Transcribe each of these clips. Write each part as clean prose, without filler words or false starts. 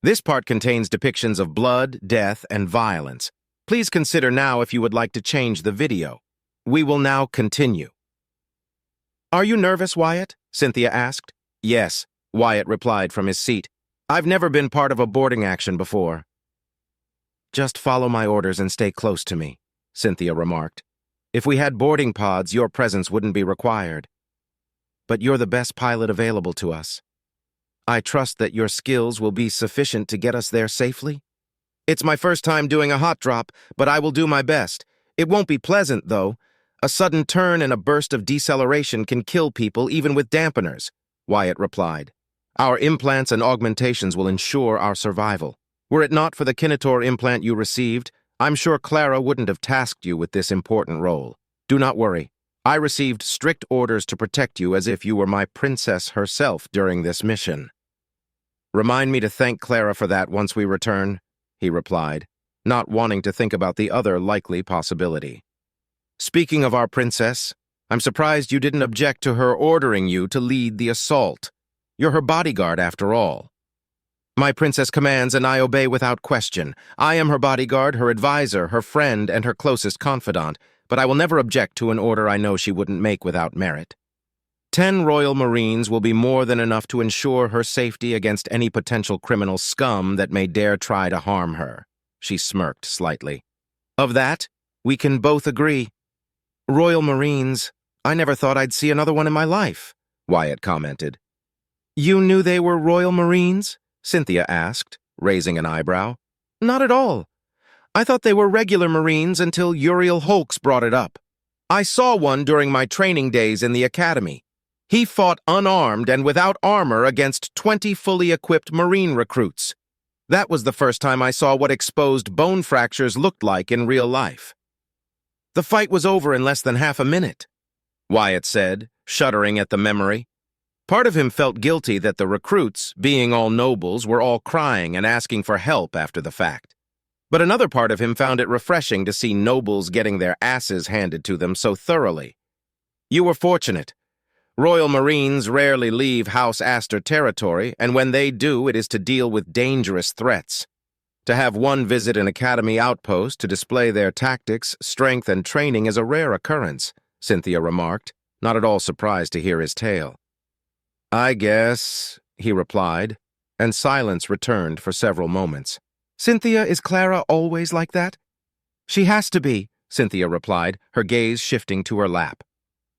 This part contains depictions of blood, death, and violence. Please consider now if you would like to change the video. We will now continue. "Are you nervous, Wyatt?" Cynthia asked. "Yes," Wyatt replied from his seat. "I've never been part of a boarding action before." "Just follow my orders and stay close to me," Cynthia remarked. "If we had boarding pods, your presence wouldn't be required. But you're the best pilot available to us. I trust that your skills will be sufficient to get us there safely. It's my first time doing a hot drop, but I will do my best. It won't be pleasant, though. A sudden turn and a burst of deceleration can kill people even with dampeners," Wyatt replied. "Our implants and augmentations will ensure our survival. Were it not for the Kinator implant you received, I'm sure Clara wouldn't have tasked you with this important role. Do not worry. I received strict orders to protect you as if you were my princess herself during this mission." "Remind me to thank Clara for that once we return," he replied, not wanting to think about the other likely possibility. "Speaking of our princess, I'm surprised you didn't object to her ordering you to lead the assault. You're her bodyguard, after all." "My princess commands, and I obey without question. I am her bodyguard, her advisor, her friend, and her closest confidant, but I will never object to an order I know she wouldn't make without merit. 10 Royal Marines will be more than enough to ensure her safety against any potential criminal scum that may dare try to harm her." She smirked slightly. "Of that, we can both agree." "Royal Marines? I never thought I'd see another one in my life," Wyatt commented. "You knew they were Royal Marines?" Cynthia asked, raising an eyebrow. "Not at all. I thought they were regular Marines until Uriel Holks brought it up. I saw one during my training days in the academy. He fought unarmed and without armor against 20 fully equipped Marine recruits. That was the first time I saw what exposed bone fractures looked like in real life." "The fight was over in less than half a minute," Wyatt said, shuddering at the memory. Part of him felt guilty that the recruits, being all nobles, were all crying and asking for help after the fact. But another part of him found it refreshing to see nobles getting their asses handed to them so thoroughly. "You were fortunate. Royal Marines rarely leave House Astor territory, and when they do, it is to deal with dangerous threats. To have one visit an academy outpost to display their tactics, strength, and training is a rare occurrence," Cynthia remarked, not at all surprised to hear his tale. "I guess," he replied, and silence returned for several moments. "Cynthia, is Clara always like that?" "She has to be," Cynthia replied, her gaze shifting to her lap.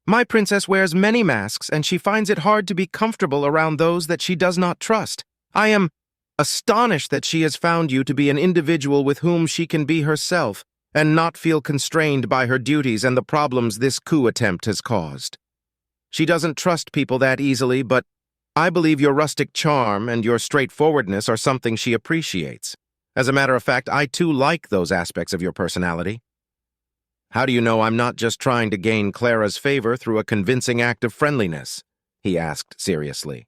"My princess wears many masks, and she finds it hard to be comfortable around those that she does not trust. I am astonished that she has found you to be an individual with whom she can be herself and not feel constrained by her duties and the problems this coup attempt has caused. She doesn't trust people that easily, but I believe your rustic charm and your straightforwardness are something she appreciates. As a matter of fact, I too like those aspects of your personality." "How do you know I'm not just trying to gain Clara's favor through a convincing act of friendliness?" he asked seriously.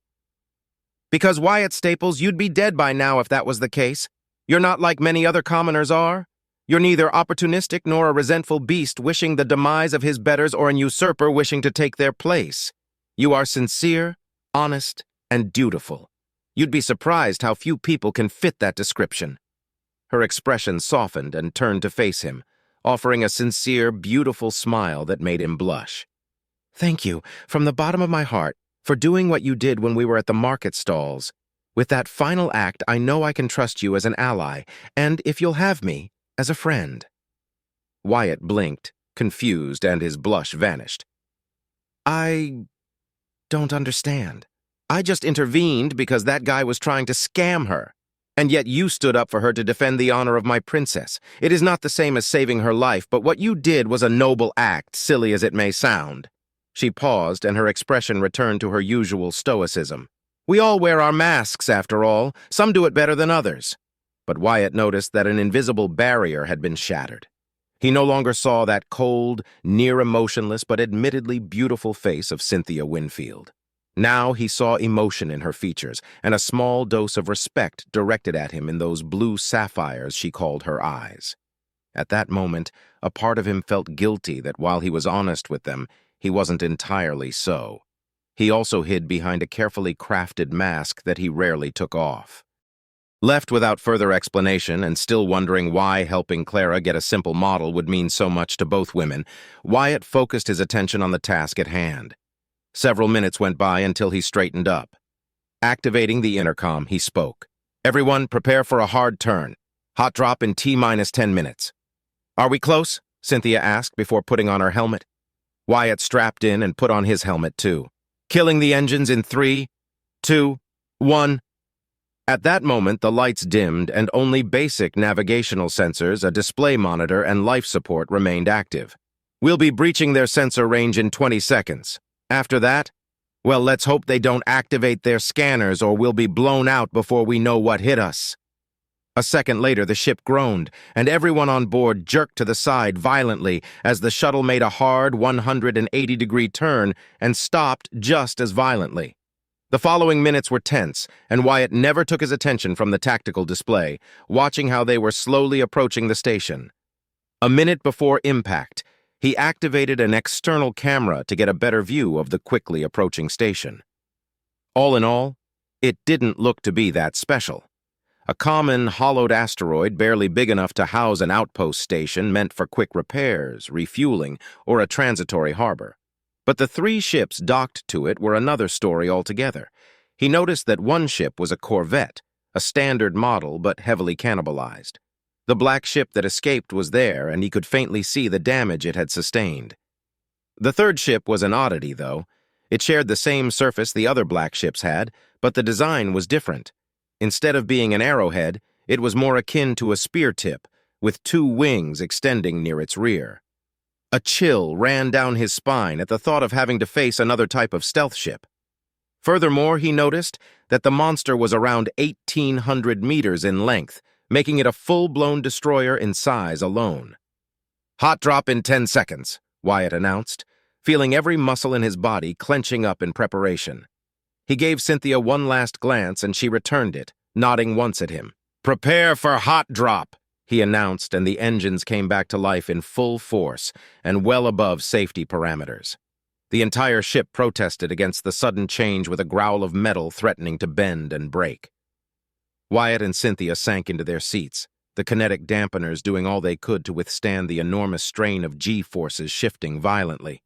"Because, Wyatt Staples, you'd be dead by now if that was the case. You're not like many other commoners are. You're neither opportunistic nor a resentful beast wishing the demise of his betters or an usurper wishing to take their place. You are sincere, honest, and dutiful. You'd be surprised how few people can fit that description." Her expression softened and turned to face him, offering a sincere, beautiful smile that made him blush. "Thank you, from the bottom of my heart, for doing what you did when we were at the market stalls. With that final act, I know I can trust you as an ally, and, if you'll have me, as a friend." Wyatt blinked, confused, and his blush vanished. "I don't understand. I just intervened because that guy was trying to scam her. And yet you stood up for her to defend the honor of my princess. It is not the same as saving her life, but what you did was a noble act, silly as it may sound." She paused, and her expression returned to her usual stoicism. "We all wear our masks, after all. Some do it better than others." But Wyatt noticed that an invisible barrier had been shattered. He no longer saw that cold, near-emotionless but admittedly beautiful face of Cynthia Winfield. Now he saw emotion in her features and a small dose of respect directed at him in those blue sapphires she called her eyes. At that moment, a part of him felt guilty that while he was honest with them, he wasn't entirely so. He also hid behind a carefully crafted mask that he rarely took off. Left without further explanation and still wondering why helping Clara get a simple model would mean so much to both women, Wyatt focused his attention on the task at hand. Several minutes went by until he straightened up. Activating the intercom, he spoke. "Everyone, prepare for a hard turn. Hot drop in T-minus 10 minutes. "Are we close?" Cynthia asked before putting on her helmet. Wyatt strapped in and put on his helmet too. "Killing the engines in 3, 2, 1. At that moment, the lights dimmed and only basic navigational sensors, a display monitor, and life support remained active. "We'll be breaching their sensor range in 20 seconds. After that, well, let's hope they don't activate their scanners or we'll be blown out before we know what hit us." A second later, the ship groaned, and everyone on board jerked to the side violently as the shuttle made a hard 180-degree turn and stopped just as violently. The following minutes were tense, and Wyatt never took his attention from the tactical display, watching how they were slowly approaching the station. A minute before impact, he activated an external camera to get a better view of the quickly approaching station. All in all, it didn't look to be that special. A common, hollowed asteroid barely big enough to house an outpost station meant for quick repairs, refueling, or a transitory harbor. But the 3 ships docked to it were another story altogether. He noticed that one ship was a corvette, a standard model but heavily cannibalized. The black ship that escaped was there, and he could faintly see the damage it had sustained. The third ship was an oddity, though. It shared the same surface the other black ships had, but the design was different. Instead of being an arrowhead, it was more akin to a spear tip, with 2 wings extending near its rear. A chill ran down his spine at the thought of having to face another type of stealth ship. Furthermore, he noticed that the monster was around 1,800 meters in length, making it a full-blown destroyer in size alone. "Hot drop in 10 seconds, Wyatt announced, feeling every muscle in his body clenching up in preparation. He gave Cynthia one last glance and she returned it, nodding once at him. "Prepare for hot drop," he announced, and the engines came back to life in full force and well above safety parameters. The entire ship protested against the sudden change with a growl of metal threatening to bend and break. Wyatt and Cynthia sank into their seats, the kinetic dampeners doing all they could to withstand the enormous strain of G-forces shifting violently.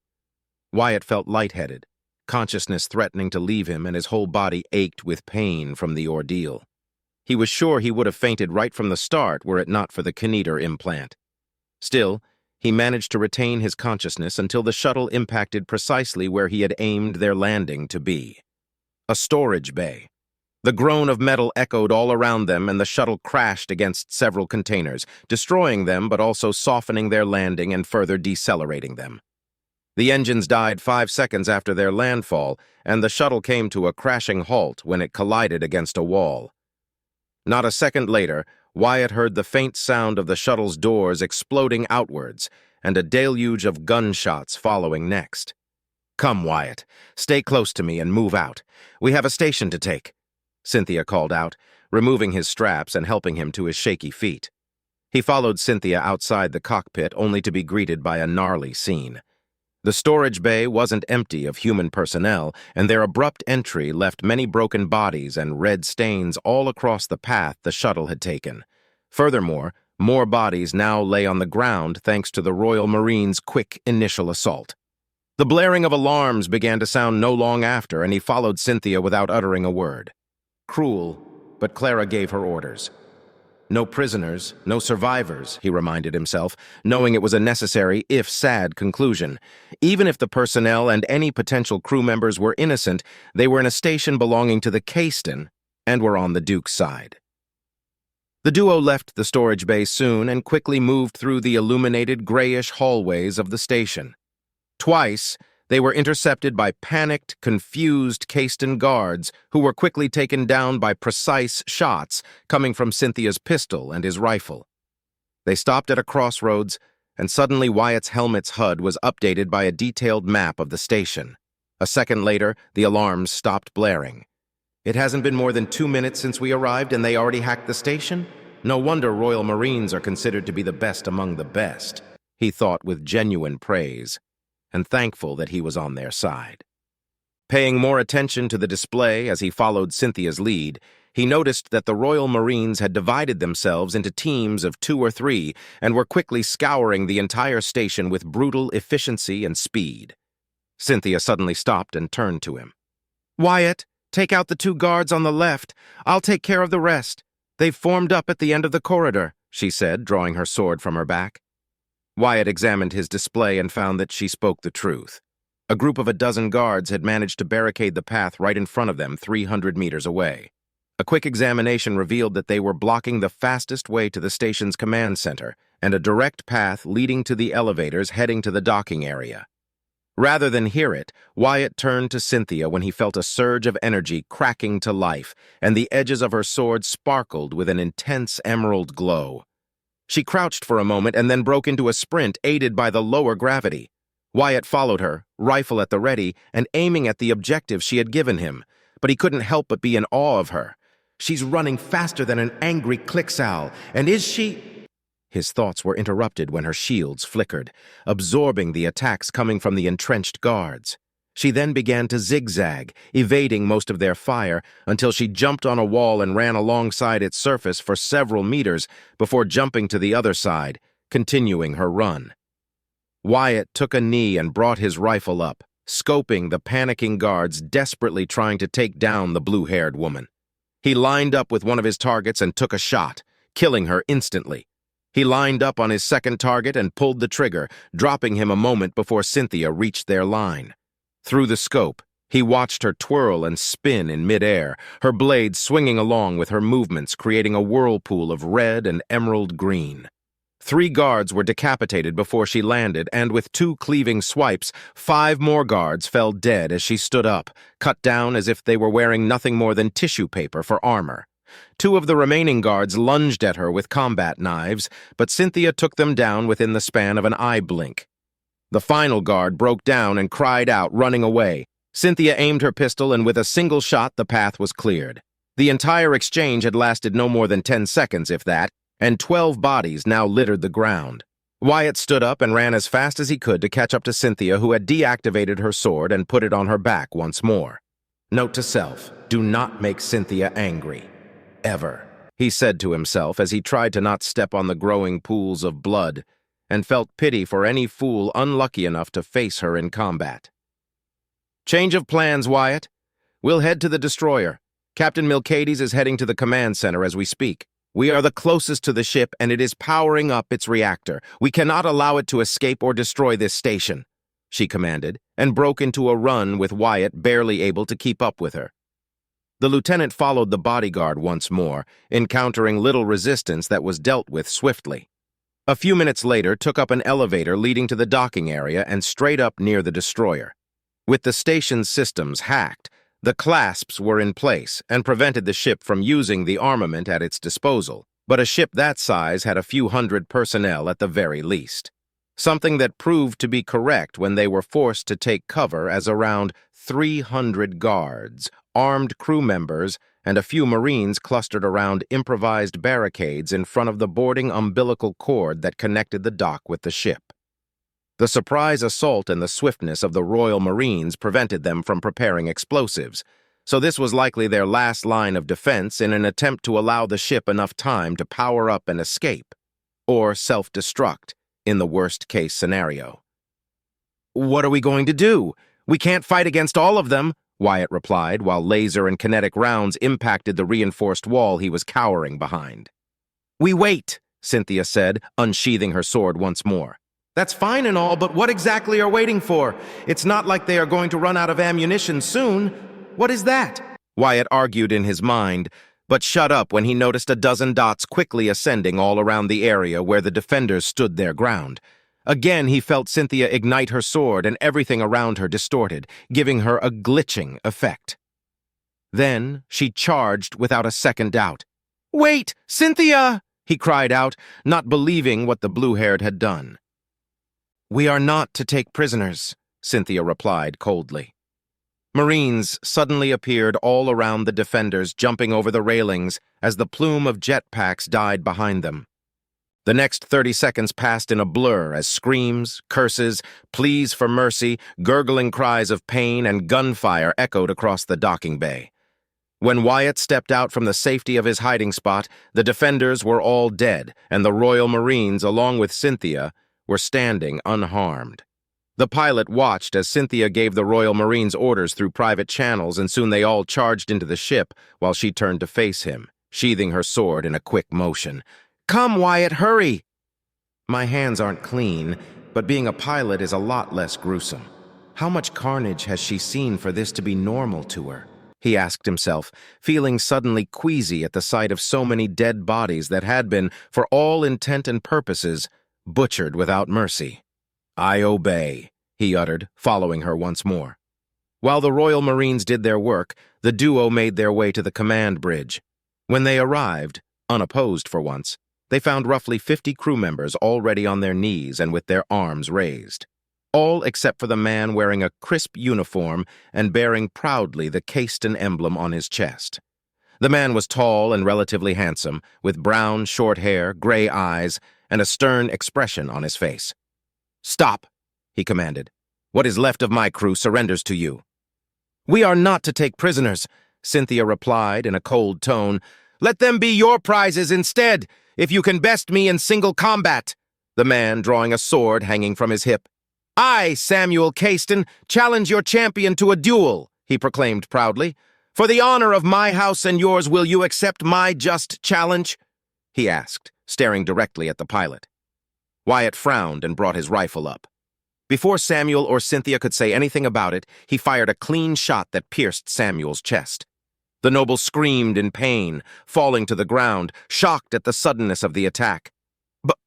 Wyatt felt lightheaded, consciousness threatening to leave him, and his whole body ached with pain from the ordeal. He was sure he would have fainted right from the start were it not for the kinetor implant. Still, he managed to retain his consciousness until the shuttle impacted precisely where he had aimed their landing to be. A storage bay. The groan of metal echoed all around them, and the shuttle crashed against several containers, destroying them but also softening their landing and further decelerating them. The engines died 5 seconds after their landfall, and the shuttle came to a crashing halt when it collided against a wall. Not a second later, Wyatt heard the faint sound of the shuttle's doors exploding outwards, and a deluge of gunshots following next. "Come, Wyatt, stay close to me and move out. We have a station to take," Cynthia called out, removing his straps and helping him to his shaky feet. He followed Cynthia outside the cockpit, only to be greeted by a gnarly scene. The storage bay wasn't empty of human personnel, and their abrupt entry left many broken bodies and red stains all across the path the shuttle had taken. Furthermore, more bodies now lay on the ground thanks to the Royal Marines' quick initial assault. The blaring of alarms began to sound no long after, and he followed Cynthia without uttering a word. Cruel, but Clara gave her orders. No prisoners, no survivors, he reminded himself, knowing it was a necessary, if sad, conclusion. Even if the personnel and any potential crew members were innocent, they were in a station belonging to the Caiston and were on the Duke's side. The duo left the storage bay soon and quickly moved through the illuminated grayish hallways of the station. Twice, they were intercepted by panicked, confused Caiston guards who were quickly taken down by precise shots coming from Cynthia's pistol and his rifle. They stopped at a crossroads, and suddenly Wyatt's helmet's HUD was updated by a detailed map of the station. A second later, the alarms stopped blaring. "It hasn't been more than 2 minutes since we arrived and they already hacked the station? No wonder Royal Marines are considered to be the best among the best," he thought with genuine praise, and thankful that he was on their side. Paying more attention to the display as he followed Cynthia's lead, he noticed that the Royal Marines had divided themselves into teams of 2 or 3 and were quickly scouring the entire station with brutal efficiency and speed. Cynthia suddenly stopped and turned to him. "Wyatt, take out the 2 guards on the left. I'll take care of the rest. They've formed up at the end of the corridor," she said, drawing her sword from her back. Wyatt examined his display and found that she spoke the truth. A group of 12 guards had managed to barricade the path right in front of them 300 meters away. A quick examination revealed that they were blocking the fastest way to the station's command center and a direct path leading to the elevators heading to the docking area. Rather than hear it, Wyatt turned to Cynthia when he felt a surge of energy cracking to life, and the edges of her sword sparkled with an intense emerald glow. She crouched for a moment and then broke into a sprint aided by the lower gravity. Wyatt followed her, rifle at the ready, and aiming at the objective she had given him, but he couldn't help but be in awe of her. "She's running faster than an angry clicksowl, and is she—" His thoughts were interrupted when her shields flickered, absorbing the attacks coming from the entrenched guards. She then began to zigzag, evading most of their fire, until she jumped on a wall and ran alongside its surface for several meters before jumping to the other side, continuing her run. Wyatt took a knee and brought his rifle up, scoping the panicking guards desperately trying to take down the blue-haired woman. He lined up with one of his targets and took a shot, killing her instantly. He lined up on his second target and pulled the trigger, dropping him a moment before Cynthia reached their line. Through the scope, he watched her twirl and spin in midair, her blade swinging along with her movements, creating a whirlpool of red and emerald green. 3 guards were decapitated before she landed, and with 2 cleaving swipes, 5 more guards fell dead as she stood up, cut down as if they were wearing nothing more than tissue paper for armor. 2 of the remaining guards lunged at her with combat knives, but Cynthia took them down within the span of an eye blink. The final guard broke down and cried out, running away. Cynthia aimed her pistol, and with a single shot, the path was cleared. The entire exchange had lasted no more than 10 seconds, if that, and 12 bodies now littered the ground. Wyatt stood up and ran as fast as he could to catch up to Cynthia, who had deactivated her sword and put it on her back once more. "Note to self, do not make Cynthia angry. Ever," he said to himself as he tried to not step on the growing pools of blood, and felt pity for any fool unlucky enough to face her in combat. "Change of plans, Wyatt. We'll head to the destroyer. Captain Milcades is heading to the command center as we speak. We are the closest to the ship, and it is powering up its reactor. We cannot allow it to escape or destroy this station," she commanded, and broke into a run with Wyatt barely able to keep up with her. The lieutenant followed the bodyguard once more, encountering little resistance that was dealt with swiftly. A few minutes later, took up an elevator leading to the docking area and straight up near the destroyer. With the station's systems hacked, the clasps were in place and prevented the ship from using the armament at its disposal, but a ship that size had a few hundred personnel at the very least. Something that proved to be correct when they were forced to take cover as around 300 guards, armed crew members, and a few Marines clustered around improvised barricades in front of the boarding umbilical cord that connected the dock with the ship. The surprise assault and the swiftness of the Royal Marines prevented them from preparing explosives, so this was likely their last line of defense in an attempt to allow the ship enough time to power up and escape, or self-destruct in the worst-case scenario. "What are we going to do? We can't fight against all of them," Wyatt replied, while laser and kinetic rounds impacted the reinforced wall he was cowering behind. "We wait," Cynthia said, unsheathing her sword once more. "That's fine and all, but what exactly are waiting for? It's not like they are going to run out of ammunition soon. What is that?" Wyatt argued in his mind, but shut up when he noticed a dozen dots quickly ascending all around the area where the defenders stood their ground. Again, he felt Cynthia ignite her sword and everything around her distorted, giving her a glitching effect. Then she charged without a second doubt. "Wait, Cynthia!" he cried out, not believing what the blue-haired had done. "We are not to take prisoners," Cynthia replied coldly. Marines suddenly appeared all around the defenders, jumping over the railings as the plume of jetpacks died behind them. The next 30 seconds passed in a blur as screams, curses, pleas for mercy, gurgling cries of pain, and gunfire echoed across the docking bay. When Wyatt stepped out from the safety of his hiding spot, the defenders were all dead, and the Royal Marines, along with Cynthia, were standing unharmed. The pilot watched as Cynthia gave the Royal Marines orders through private channels, and soon they all charged into the ship while she turned to face him, sheathing her sword in a quick motion. "Come, Wyatt, hurry!" "My hands aren't clean, but being a pilot is a lot less gruesome. How much carnage has she seen for this to be normal to her?" he asked himself, feeling suddenly queasy at the sight of so many dead bodies that had been, for all intent and purposes, butchered without mercy. "I obey," he uttered, following her once more. While the Royal Marines did their work, the duo made their way to the command bridge. When they arrived, unopposed for once, they found roughly 50 crew members already on their knees and with their arms raised. All except for the man wearing a crisp uniform and bearing proudly the Caiston emblem on his chest. The man was tall and relatively handsome, with brown, short hair, gray eyes, and a stern expression on his face. "Stop," he commanded. "What is left of my crew surrenders to you." "We are not to take prisoners," Cynthia replied in a cold tone. "Let them be your prizes instead, if you can best me in single combat," the man drawing a sword hanging from his hip. "I, Samuel Caiston, challenge your champion to a duel," he proclaimed proudly. "For the honor of my house and yours, will you accept my just challenge?" he asked, staring directly at the pilot. Wyatt frowned and brought his rifle up. Before Samuel or Cynthia could say anything about it, he fired a clean shot that pierced Samuel's chest. The noble screamed in pain, falling to the ground, shocked at the suddenness of the attack.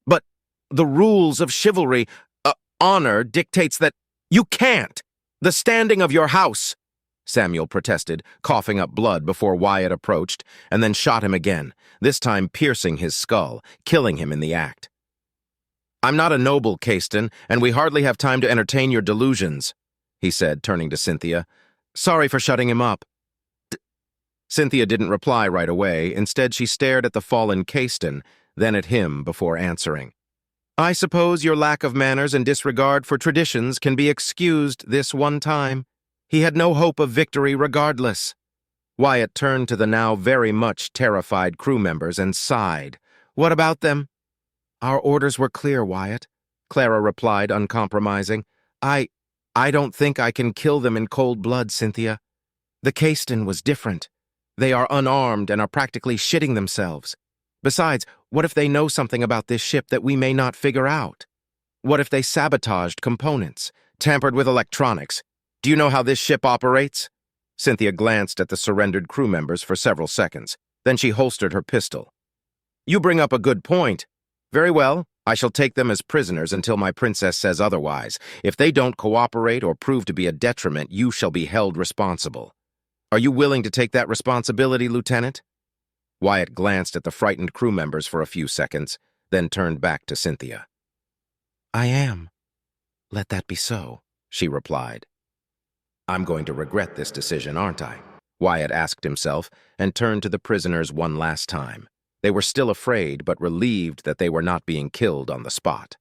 But the rules of chivalry, honor dictates that—" "You can't! The standing of your house!" Samuel protested, coughing up blood before Wyatt approached, and then shot him again, this time piercing his skull, killing him in the act. "I'm not a noble, Caiston, and we hardly have time to entertain your delusions," he said, turning to Cynthia. "Sorry for shutting him up." Cynthia didn't reply right away. Instead, she stared at the fallen Caiston, then at him before answering. "I suppose your lack of manners and disregard for traditions can be excused this one time. He had no hope of victory regardless." Wyatt turned to the now very much terrified crew members and sighed. "What about them?" "Our orders were clear, Wyatt," Clara replied, uncompromising. I don't think I can kill them in cold blood, Cynthia. The Caiston was different. They are unarmed and are practically shitting themselves. Besides, what if they know something about this ship that we may not figure out? What if they sabotaged components, tampered with electronics? Do you know how this ship operates?" Cynthia glanced at the surrendered crew members for several seconds. Then she holstered her pistol. "You bring up a good point. Very well, I shall take them as prisoners until my princess says otherwise. If they don't cooperate or prove to be a detriment, you shall be held responsible. Are you willing to take that responsibility, Lieutenant?" Wyatt glanced at the frightened crew members for a few seconds, then turned back to Cynthia. "I am. Let that be so," she replied. "I'm going to regret this decision, aren't I?" Wyatt asked himself, and turned to the prisoners one last time. They were still afraid, but relieved that they were not being killed on the spot.